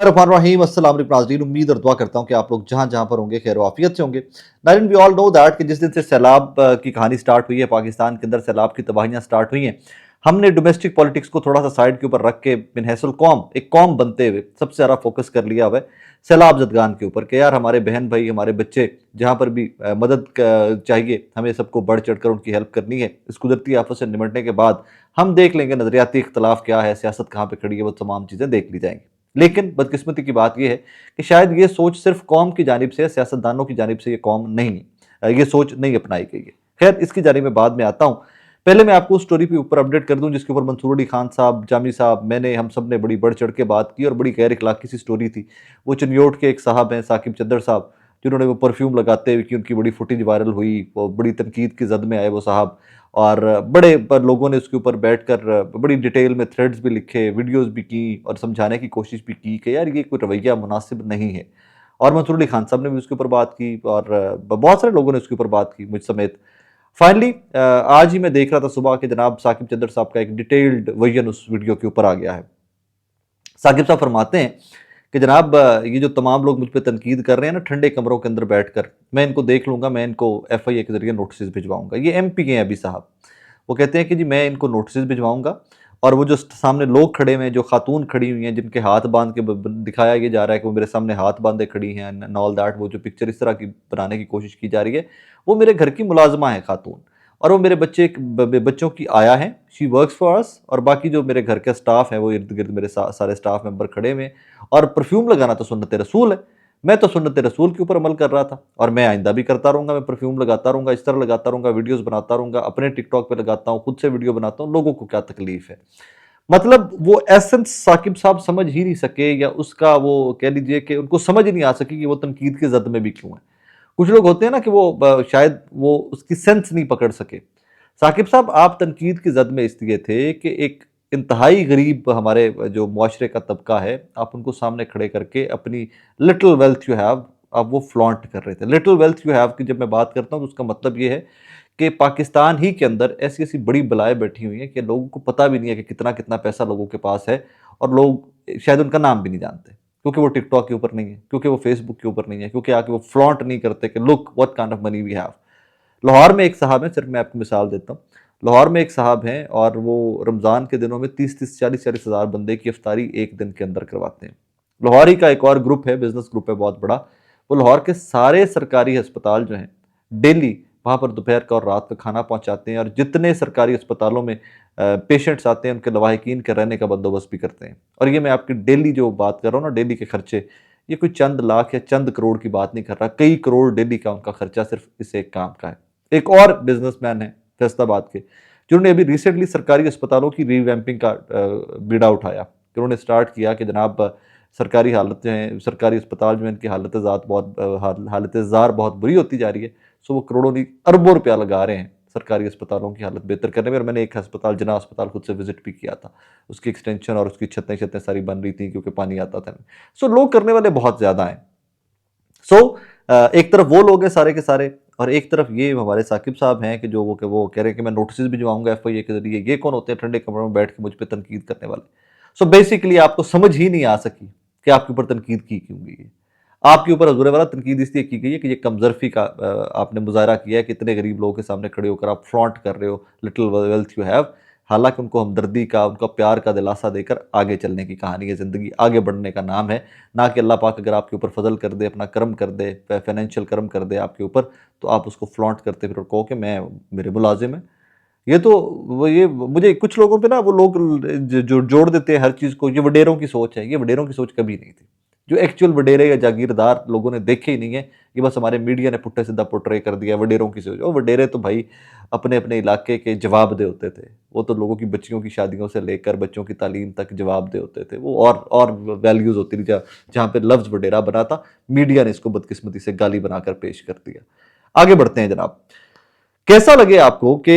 रहीम अस्सलाम वालेकुम नाज़रीन, उम्मीद और दुआ करता हूँ कि आप लोग जहाँ जहाँ पर होंगे खैर वाफियत से होंगे। नाज़रीन, वी ऑल नो दैट कि जिस दिन से सैलाब की कहानी स्टार्ट हुई है, पाकिस्तान के अंदर सैलाब की तबाहियाँ स्टार्ट हुई हैं, हमने डोमेस्टिक पॉलिटिक्स को थोड़ा सा साइड के ऊपर रख के बिनहैसुल कौम एक कौम बनते हुए सबसे ज़्यादा फोकस कर लिया हुआ है सैलाब जदगान के ऊपर कि यार हमारे बहन भाई हमारे बच्चे जहाँ पर भी मदद चाहिए हमें सबको बढ़ चढ़ कर उनकी हेल्प करनी है। इस कुदरती आफत से निपटने के बाद हम देख लेंगे नजरियाती इख्तलाफ क्या है, सियासत कहाँ पर खड़ी है, वो तमाम चीज़ें देख ली जाएंगी। लेकिन बदकिस्मती की बात यह है कि शायद ये सोच सिर्फ कौम की जानिब से, सियासतदानों की जानिब से ये कौम नहीं, ये सोच नहीं अपनाई गई है। खैर, इसकी जानिब में बाद में आता हूँ। पहले मैं आपको उस स्टोरी के ऊपर अपडेट कर दूं जिसके ऊपर मंसूर अली खान साहब, जामी साहब, मैंने, हम सब ने बड़ी बढ़ चढ़ के बात की और बड़ी गैर इखलाकी सी स्टोरी थी। वो चनियोट के एक साहब हैं, साकिब चद्दर साहब, जिन्होंने वो परफ्यूम लगाते हुए कि उनकी बड़ी फुटेज वायरल हुई, वो बड़ी तनकीद की जद में आए वो साहब। और बड़े पर लोगों ने उसके ऊपर बैठकर बड़ी डिटेल में थ्रेड्स भी लिखे, वीडियोस भी की और समझाने की कोशिश भी की कि यार ये कोई रवैया मुनासिब नहीं है। और मंसूर अली खान साहब ने भी उसके ऊपर बात की और बहुत सारे लोगों ने उसके ऊपर बात की, मुझ समेत। फाइनली आज ही मैं देख रहा था सुबह के जनाब साकिब चंदर साहब का एक डिटेल्ड वर्जन उस वीडियो के ऊपर आ गया है। साकिब साहब फरमाते हैं कि जनाब ये जो तमाम लोग मुझ पर तनकीद कर रहे हैं ना ठंडे कमरों के अंदर बैठकर, मैं इनको देख लूंगा, मैं इनको FIA के जरिए नोटिस भिजवाऊंगा। ये MP के हैं अभी साहब। वो कहते हैं कि जी मैं इनको नोटिस भिजवाऊंगा और वो जो सामने लोग खड़े हुए हैं, जो खातून खड़ी हुई हैं जिनके हाथ बांध के दिखाया ये जा रहा है कि वो मेरे सामने हाथ बांधे खड़ी हैं एंड ऑल दैट, वो जो पिक्चर इस तरह की बनाने की कोशिश की जा रही है, वो मेरे घर की मुलाजमा है खातून और वो मेरे बच्चों की आया है, शी वर्क्स फॉर अस। और बाकी जो मेरे घर का स्टाफ है वो इर्द गिर्द मेरे सारे स्टाफ मेंबर खड़े हुए हैं। और परफ्यूम लगाना तो सुन्नत रसूल है, मैं तो सुन्नत रसूल के ऊपर अमल कर रहा था और मैं आइंदा भी करता रहूंगा। मैं परफ्यूम लगाता रहूंगा, इस तरह लगाता रहूंगा, वीडियोस बनाता रहूंगा, अपने टिकटॉक पे लगाता हूँ, खुद से वीडियो बनाता हूँ, लोगों को क्या तकलीफ है। मतलब वो एसेंस साकिब साहब समझ ही नहीं सके, या उसका वो कह लीजिए कि उनको समझ ही नहीं आ सकी कि वो तनकीद के जद में भी क्यों है। कुछ लोग होते हैं ना कि वो शायद वो उसकी सेंस नहीं पकड़ सके। साकिब साहब, आप तनकीद की जद में इसलिए थे कि एक इंतहाई गरीब हमारे जो मुआशरे का तबका है, आप उनको सामने खड़े करके अपनी लिटिल वेल्थ यू हैव, आप वो फ्लॉन्ट कर रहे थे। लिटिल वेल्थ यू हैव की जब मैं बात करता हूँ तो उसका मतलब ये है कि पाकिस्तान ही के अंदर ऐसी ऐसी बड़ी बलाएं बैठी हुई हैं कि लोगों को पता भी नहीं है कि कितना कितना पैसा लोगों के पास है, और लोग शायद उनका नाम भी नहीं जानते क्योंकि वो टिकटॉक के ऊपर नहीं है, क्योंकि वो फेसबुक के ऊपर नहीं है, क्योंकि आके वो फ्लॉन्ट नहीं करते कि look what kind of money we have. Lahore में एक साहब है, सिर्फ मैं आपको मिसाल देता हूँ। लाहौर में एक साहब हैं और वो रमज़ान के दिनों में 30-30, 40-40 हज़ार बंदे की इफ्तारी एक दिन के अंदर करवाते हैं। लाहौर ही का एक और ग्रुप है, बिजनेस ग्रुप है बहुत बड़ा, वो लाहौर के सारे सरकारी अस्पताल जो हैं डेली वहाँ पर दोपहर का और रात का खाना पहुँचाते हैं और जितने सरकारी अस्पतालों में पेशेंट्स आते हैं उनके लवाहिकीन के रहने का बंदोबस्त भी करते हैं। और ये मैं आपकी डेली जो बात कर रहा हूँ ना, डेली के खर्चे, ये कोई चंद लाख या चंद करोड़ की बात नहीं कर रहा, कई करोड़ डेली का उनका खर्चा सिर्फ इस एक काम का है। एक और बिजनेसमैन है फैसलाबाद के, जिन्होंने अभी रिसेंटली सरकारी अस्पतालों की रीवैम्पिंग का बीड़ा उठाया। उन्होंने स्टार्ट किया कि जनाब सरकारी हालतें हैं, सरकारी अस्पताल जो है इनकी हालत ज़ार बहुत बुरी होती जा रही है। सो वो करोड़ों नहीं अरबों रुपया लगा रहे हैं सरकारी अस्पतालों की हालत बेहतर करने में। और मैंने एक अस्पताल, जना अस्पताल, खुद से विजिट भी किया था। उसकी एक्सटेंशन और उसकी छतें छतें सारी बन रही थी क्योंकि पानी आता था। सो लोग करने वाले बहुत ज़्यादा हैं। सो एक तरफ वो लोग हैं सारे के सारे, और एक तरफ ये हमारे साकिब साहब हैं कि जो वो कह रहे हैं कि मैं नोटिस भिजवाऊंगा FIA के जरिए। ये कौन होते हैं ठंडे कमरों में बैठ के मुझ पर तनकीद करने वाले। सो बेसिकली आपको समझ ही नहीं आ सकी कि आपके ऊपर तनकीद की क्यों गई है। आपके ऊपर हजूर वाला तनकीद इसलिए की गई है कि ये कमजरफी का आपने मुजाहरा किया है कि इतने गरीब लोगों के सामने खड़े होकर आप फ्लॉन्ट कर रहे हो लिटिल वेल्थ यू हैव। हालांकि उनको हमदर्दी का, उनका प्यार का दिलासा देकर आगे चलने की कहानी है, ज़िंदगी आगे बढ़ने का नाम है। ना कि अल्लाह पाक अगर आपके ऊपर फजल कर दे, अपना करम कर दे, फाइनेंशियल करम कर दे आपके ऊपर, तो आप उसको फ्लॉन्ट करते फिर कहो कि मैं, मेरे मुलाजिम है। ये तो वो ये मुझे कुछ लोगों पे ना वो लोग जो जोड़ देते हैं हर चीज़ को, ये वडेरों की सोच है। ये वडेरों की सोच कभी नहीं थी। जो एक्चुअल वडेरे या जागीरदार लोगों ने देखे ही नहीं है, ये बस हमारे मीडिया ने पुट्ठे सीधा पोर्ट्रे कर दिया वडेरों की सोच। और वडेरे तो भाई अपने अपने इलाके के जवाबदे होते थे। वो तो लोगों की बच्चियों की शादियों से लेकर बच्चों की तालीम तक जवाबदे होते थे। वो और वैल्यूज़ होती थी जहाँ पे लफ्ज़ वडेरा बना था, मीडिया ने इसको बदकिस्मती से गाली बनाकर पेश कर दिया। आगे बढ़ते हैं जनाब। कैसा लगे आपको कि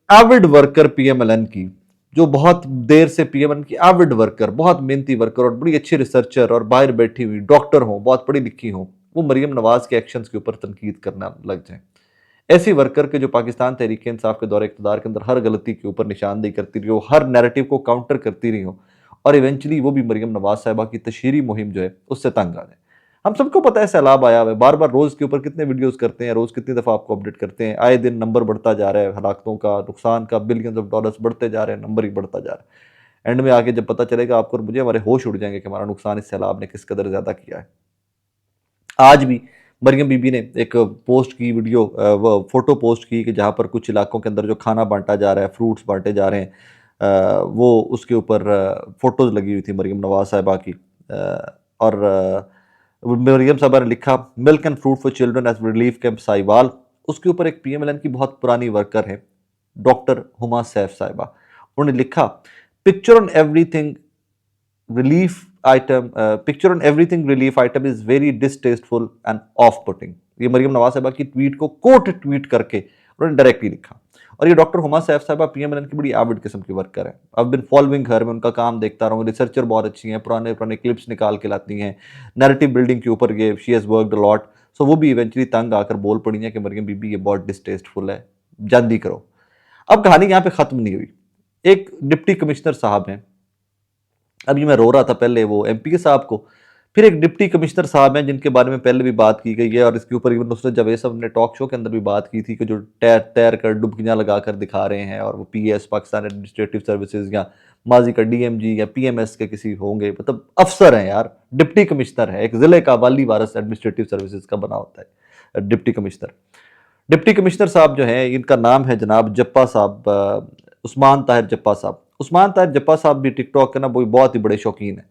एविड वर्कर PMLN की, जो बहुत देर से PMLN की एविड वर्कर, बहुत मेहनती वर्कर और बड़ी अच्छी रिसर्चर और बाहर बैठी हुई डॉक्टर हो, बहुत पढ़ी लिखी हो, वो मरियम नवाज के एक्शंस के ऊपर तनकीद करना लग जाए। ऐसी वर्कर के जो पाकिस्तान तहरीक इंसाफ के दौरे इक़्तिदार के अंदर हर गलती के ऊपर निशानदेही करती रही हो, हर नैरेटिव को काउंटर करती रही हो, और इवेंचुअली वो भी मरियम नवाज साहिबा की तशहीरी मुहिम जो है उससे तंग आ जाए। हम सबको पता है सैलाब आया हुआ है, बार बार रोज़ के ऊपर कितने वीडियोस करते हैं, रोज़ कितनी दफ़ा आपको अपडेट करते हैं, आए दिन नंबर बढ़ता जा रहा है, हलाकतों का, नुकसान का, बिलियंस ऑफ डॉलर्स बढ़ते जा रहे हैं, नंबर ही बढ़ता जा रहा है। एंड में आके जब पता चलेगा आपको और मुझे, हमारे होश उड़ जाएंगे कि हमारा नुकसान इस सैलाब ने किस कदर ज़्यादा किया है। आज भी मरियम बीबी ने एक पोस्ट की, वीडियो वो फोटो पोस्ट की कि जहाँ पर कुछ इलाकों के अंदर जो खाना बांटा जा रहा है, फ्रूट्स बांटे जा रहे हैं, वो उसके ऊपर फोटोज लगी हुई थी मरियम नवाज साहिबा की। और मरियम साहिबा ने लिखा milk and fruit for children age relief camp Sahiwal. उसके ऊपर एक पीएमएलएन की बहुत पुरानी वर्कर है डॉक्टर हुमा सैफ साहिबा, उन्होंने लिखा picture on everything relief item picture on everything relief item is very distasteful and off putting। ये मरियम नवाज साहिबा की ट्वीट को कोट ट्वीट करके उन्होंने डायरेक्टली लिखा। और ये डॉक्टर हुमा सैफ साहिबा पीएमएलएन की बड़ी एविड किस्म की वर्कर है। अब बिन फॉलोइंग घर में उनका काम देखता रहा हूँ, रिसर्चर बहुत अच्छी हैं, पुराने पुराने क्लिप्स निकाल के लाती हैं, नैरेटिव बिल्डिंग के ऊपर ये she has worked a lot. So वो भी इवेंचुअली तंग आकर बोल पड़ी हैं कि मरियम बीबी ये बहुत डिस्टेस्टफुल है, जल्दी करो। अब कहानी यहाँ पे ख़त्म नहीं हुई। एक डिप्टी कमिश्नर साहब हैं, अभी मैं रो रहा था पहले वो एमपी साहब को, फिर एक डिप्टी कमिश्नर साहब हैं जिनके बारे में पहले भी बात की गई है और इसके ऊपर इवन नुसरत जावेद साहब ने टॉक शो के अंदर भी बात की थी कि जो तैर तैर कर डुबकियां लगा कर दिखा रहे हैं और वो पीएस पाकिस्तान एडमिनिस्ट्रेटिव सर्विसेज या माजी का डीएमजी या पीएमएस के किसी होंगे, मतलब अफसर हैं यार, डिप्टी कमिश्नर है, एक जिले का वाली वारस एडमिनिस्ट्रेटिव सर्विसेज का बना होता है डिप्टी कमिश्नर। डिप्टी कमिश्नर साहब जो हैं इनका नाम है जनाब जप्पा साहब, उस्मान ताहिर जप्पा साहब। उस्मान ताहिर जप्पा साहब भी टिकटॉक के ना वो बहुत ही बड़े शौकीन हैं।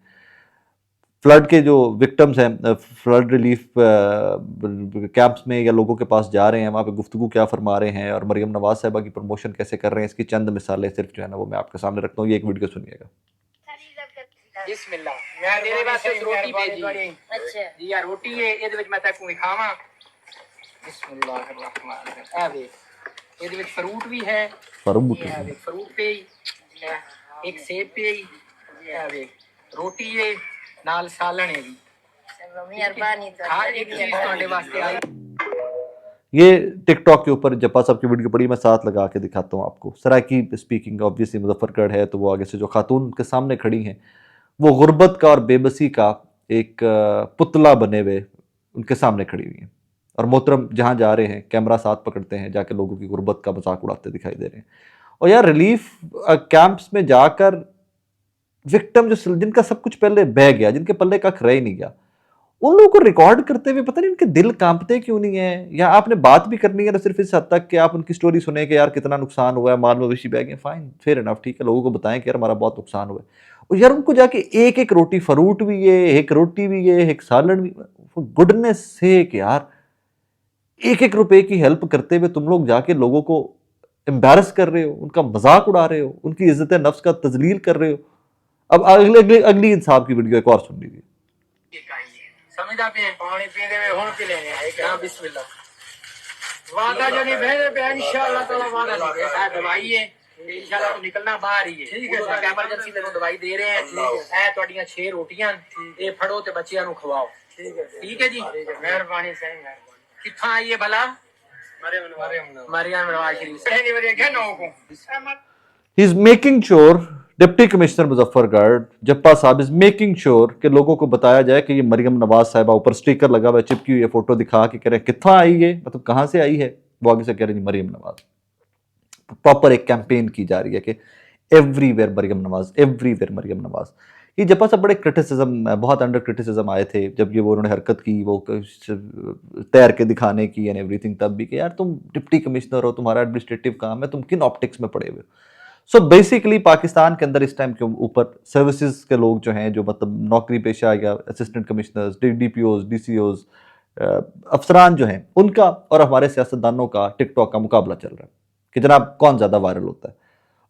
फ्लड के जो विक्टम्स हैं, फ्लड रिलीफ कैंप्स में या लोगों के पास जा रहे हैं, वहाँ पे गुफ्तगू क्या फरमा रहे हैं और मरियम नवाज साहिबा की प्रमोशन कैसे कर रहे हैं, इसकी चंद मिसालें सिर्फ जो है ना वो मैं आपके सामने रखता हूँ। ये एक वीडियो सुनिएगा। बिस्मिल्लाह, मैं तेरे वास्ते रोटी भेजी। अच्छा जी, यार रोटी है ਇਹਦੇ ਵਿੱਚ ਮੈਂ ਤੈਨੂੰ ਵਿਖਾਵਾਂ। बिस्मिल्लाह, ए देख ਇਹਦੇ ਵਿੱਚ ਫਰੂਟ ਵੀ ਹੈ, फरूट ਇਹ ਦੇਖ ਫਰੂਟ पे एक सेब पे ਇਹ ਦੇਖ रोटी है नाल सालन है भी। चलो मेहरबानी, तो हर एक चीज ਤੁਹਾਡੇ ਵਾਸਤੇ आई। ये टिकटॉक के ऊपर जप्पा साहब की वीडियो पड़ी, मैं साथ लगा के दिखाता हूँ आपको। सराकी स्पीकिंग, ऑब्वियसली मुजफ्फरगढ़ है तो वो आगे से जो खातून के सामने खड़ी हैं वो गुर्बत का और बेबसी का एक पुतला बने हुए उनके सामने खड़ी हुई हैं और मोहतरम जहाँ जा रहे हैं कैमरा साथ पकड़ते हैं, जाके लोगों की गुर्बत का मजाक उड़ाते दिखाई दे रहे हैं। और यार रिलीफ कैंप्स में जाकर विक्टिम जो जिनका सब कुछ पहले बह गया, जिनके पल्ले का रह ही नहीं गया, उन लोगों को रिकॉर्ड करते हुए पता नहीं उनके दिल कांपते क्यों नहीं है। या आपने बात भी करनी है तो सिर्फ इस हद तक कि आप उनकी स्टोरी सुने कि यार कितना नुकसान हुआ है, माल मवेशी बह गए, फाइन फेयर इनफ, ठीक है, लोगों को बताएं कि यार हमारा बहुत नुकसान हुआ है। और यार उनको जाके एक एक रोटी, फरूट भी है, एक रोटी भी है, एक सालन भी, गुडनेस से यार एक एक रुपए की हेल्प करते हुए तुम लोग जाके लोगों को एम्बैरस कर रहे हो, उनका मजाक उड़ा रहे हो, उनकी इज्जत नफ्स का तजलील कर रहे हो। अब अगली इंसाफ की वीडियो एक और सुन लीजिए। समझदा पे पानी पीने में हुन पी लेने है क्या। बिस्मिल्लाह, वादा जो नहीं भेजे पे इंशाल्लाह ताला वादा नहीं है, दवाई है इंशाल्लाह तो निकलना बाहर ही है, ठीक है। एमरजेंसी तेनों दवाई दे रहे हैं, ए ਤੁਹਾਡੀਆਂ 6 रोटियां ਇਹ ਫੜੋ ਤੇ ਬੱਚਿਆਂ ਨੂੰ ਖਵਾਓ, ठीक है जी, मेहरबानी सही मेहरबानी। किथा आई है भला? मरियम नवाज शरीफ पहली बार क्या नो को he is making sure, deputy commissioner Muzaffargarh जप्पा साहब इज मेकिंग श्योर कि लोगों को बताया जाए कि ये मरियम नवाज साहिबा, ऊपर स्टिकर लगा हुआ है, चिपकी हुई है, फोटो दिखा के कह रहे हैं कितना आई है, मतलब कहाँ से आई है, वो आगे से कह रहे हैं मरियम नवाज। प्रॉपर एक कैंपेन की जा रही है कि एवरीवेयर मरियम नवाज, एवरीवेयर मरियम नवाज। ये जप्पा साहब बड़े क्रिटिसिज्म, बहुत अंडर क्रिटिसिज्म आए थे जब ये वो उन्होंने हरकत की, वो तैर के दिखाने की एंड एवरीथिंग, तब भी कि यार तुम डिप्टी कमिश्नर हो, तुम्हारा एडमिनिस्ट्रेटिव काम है, तुम किन ऑप्टिक्स में पड़े हुए हो। सो बेसिकली पाकिस्तान के अंदर इस टाइम के ऊपर सर्विसेज के लोग जो हैं, जो मतलब नौकरी पेशा या असिस्टेंट कमिश्नर्स, डीपीओज, डीसीओज, अफसरान जो हैं, उनका और हमारे सियासतदानों का टिकटॉक का मुकाबला चल रहा है कि जनाब कौन ज़्यादा वायरल होता है।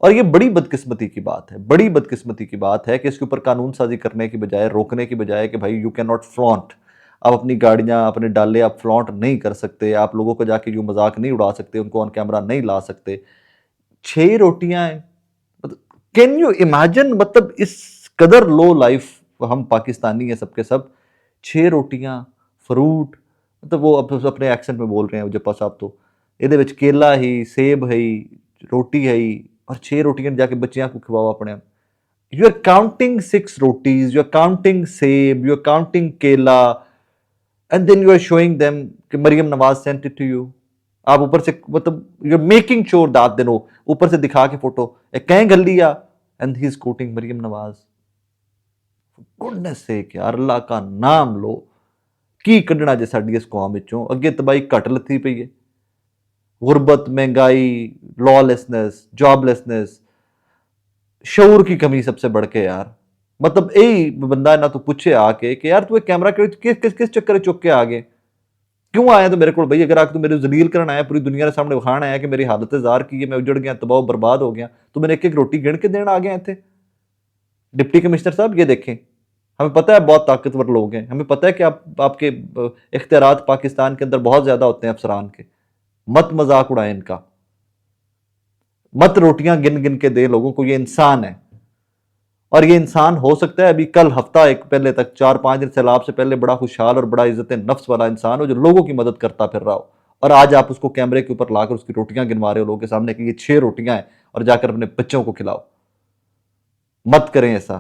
और ये बड़ी बदकिस्मती की बात है, बड़ी बदकिस्मती की बात है कि इसके ऊपर कानून साजी करने की बजाय, रोकने की बजाय कि भाई यू कैन नॉट फ्लॉन्ट, आप अपनी गाड़ियाँ, अपने डाले आप फ्लॉन्ट नहीं कर सकते, आप लोगों को जाके यूँ मजाक नहीं उड़ा सकते, उनको ऑन कैमरा नहीं ला सकते। 6 रोटियाँ हैं, कैन यू इमेजिन, मतलब इस कदर लो लाइफ हम पाकिस्तानी हैं सबके सब। 6 रोटियां, फ्रूट, मतलब वो अपने एक्सेंट में बोल रहे हैं जप्पा साहब, तो ਇਹਦੇ ਵਿੱਚ केला ही, सेब है, रोटी है और 6 रोटियां जाके बच्चियां को खिवाओ अपने। You are counting 6 rotis, you are counting seb, you are counting kela, and then you are showing them कि Maryam Nawaz sent it to you. आप ऊपर से मतलब you are making sure that they know, ऊपर से दिखा के फोटो कहीं गल लिया and he is quoting Maryam Nawaz. Goodness से यार अल्लाह का नाम लो, की कढ़ना जे साडी इस कौम विचों, अगे तबाही घट लथी पई है। गुरबत, महंगाई, लॉलेसनेस, जॉबलेसनेस, शऊर की कमी सबसे बढ़ के यार। मतलब यही बंदा ना तो पूछे आके कि यार तू एक कैमरा किस चक्कर चुक के आ गए, क्यों आया तो मेरे को भाई, अगर आके तू मेरे जलील करना आया, पूरी दुनिया के सामने विखाण आया कि मेरी हालत जार की है, मैं उजड़ गया, तबाह बर्बाद हो गया, तो मैंने एक एक रोटी गिन के देना आ गया थे। डिप्टी कमिश्नर साहब ये देखें, हमें पता है बहुत ताकतवर लोग हैं, हमें पता है कि आपके इख्तियारात पाकिस्तान के अंदर बहुत ज्यादा होते हैं अफसरान के, मत मजाक उड़ाएं इनका, मत रोटियां गिन गिन के दे लोगों को। ये इंसान है, और ये इंसान हो सकता है अभी कल हफ्ता एक पहले तक 4-5 दिन सैलाब से पहले बड़ा खुशहाल और बड़ा इज्जत नफ्स वाला इंसान हो, जो लोगों की मदद करता फिर रहा हो, और आज आप उसको कैमरे के ऊपर लाकर उसकी रोटियां गिनवा रहे हो लोगों के सामने कि ये 6 रोटियां हैं और जाकर अपने बच्चों को खिलाओ। मत करें ऐसा,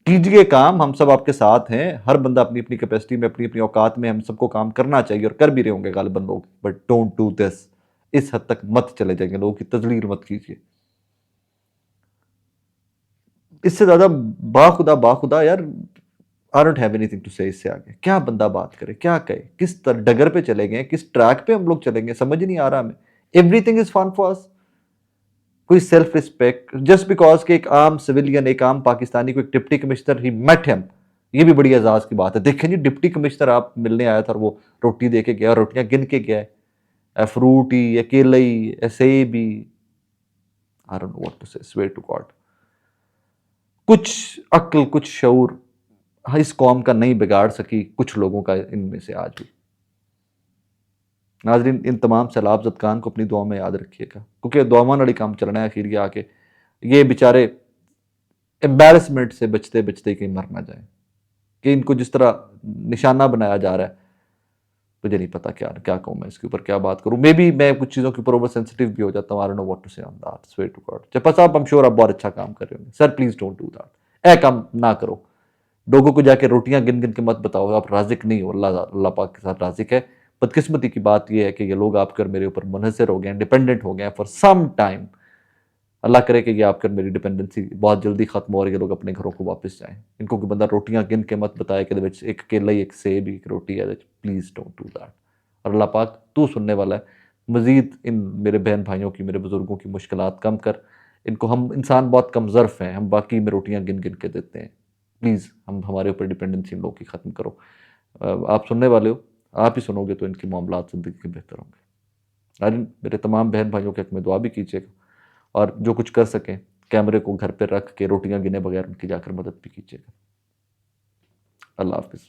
कीजिए काम, हम सब आपके साथ हैं। हर बंदा अपनी अपनी कैपेसिटी में, अपनी अपनी औकात में, हम सबको काम करना चाहिए और कर भी रहे होंगे गालिबन लोग, बट डोंट डू दिस। इस हद तक मत चले जाएंगे, लोगों की तजलील मत कीजिए। इससे ज्यादा बाखुदा यार, I don't have anything to say. इससे आगे क्या बंदा बात करे, क्या कहे, किस तरह डगर पे चले गए, किस ट्रैक पे हम लोग चलेंगे, समझ नहीं आ रहा हमें। Everything is fun for us, कोई सेल्फ रिस्पेक्ट जस्ट बिकॉज कि एक आम सिविलियन, एक आम पाकिस्तानी को एक डिप्टी कमिश्नर ही मेट हिम, ये भी बड़ी एजाज की बात है। देखें जी, डिप्टी कमिश्नर आप मिलने आया था और वो रोटी दे के गया, रोटियां गिन के गया है, फ्रूट ही, केले ही, सेब ही, I don't know what to say, swear to God. कुछ अक्ल, कुछ शऊर इस कौम का नहीं बिगाड़ सकी कुछ लोगों का इनमें से आज भी। नाजरीन, इन तमाम सैलाब ज़दगान को अपनी दुआ में याद रखिएगा, क्योंकि दुआवां नाल काम चलना है। आखिर आके ये बेचारे एम्बेरसमेंट से बचते बचते कहीं मर ना जाए, कि इनको जिस तरह निशाना बनाया जा रहा है, मुझे नहीं पता क्या क्या कहूँ मैं इसके ऊपर, क्या बात करूँ। मे बी मैं कुछ चीज़ों के ऊपर ओवर सेंसिटिव भी हो जाता हूँ। I don't know what to say on that, swear to God. चप्पा साहब, आई एम श्योर आप बहुत अच्छा काम कर रहे होंगे, sir please don't do that, ए काम ना करो। लोगों को जाके रोटियां गिन गिन के मत बताओ आप राजिक नहीं हो, अल्लाह पाक के साथ राजिक है। बदकिस्मती की बात यह है कि ये लोग आपके और मेरे ऊपर मुनहसर हो गए हैं, डिपेंडेंट हो गए हैं फॉर सम टाइम। अल्लाह करे कि ये आपकर मेरी डिपेंडेंसी बहुत जल्दी खत्म हो और ये लोग अपने घरों को वापस जाएं। इनको कोई बंदा रोटियां गिन के मत बताए कि एक केला ही, एक सेब, एक रोटी है, प्लीज डोंट डू दैट। और अल्लाह पाक तू सुनने वाला है, मजीद इन मेरे बहन भाइयों की, मेरे बुजुर्गों की मुश्किलात कम कर। इनको, हम इंसान बहुत कम ज़र्फ हैं, हम बाकी में रोटियां गिन गिन के देते हैं। प्लीज़ हम हमारे ऊपर डिपेंडेंसी इन लोगों की ख़त्म करो। आप सुनने वाले हो, आप ही सुनोगे तो इनकी मामलात ज़िंदगी के बेहतर होंगे। आज मेरे तमाम बहन भाइयों के हक में दुआ भी कीजिएगा, और जो कुछ कर सकें कैमरे को घर पर रख के रोटियां गिने बगैर उनकी जाकर मदद भी कीजिएगा। अल्लाह हाफिज़।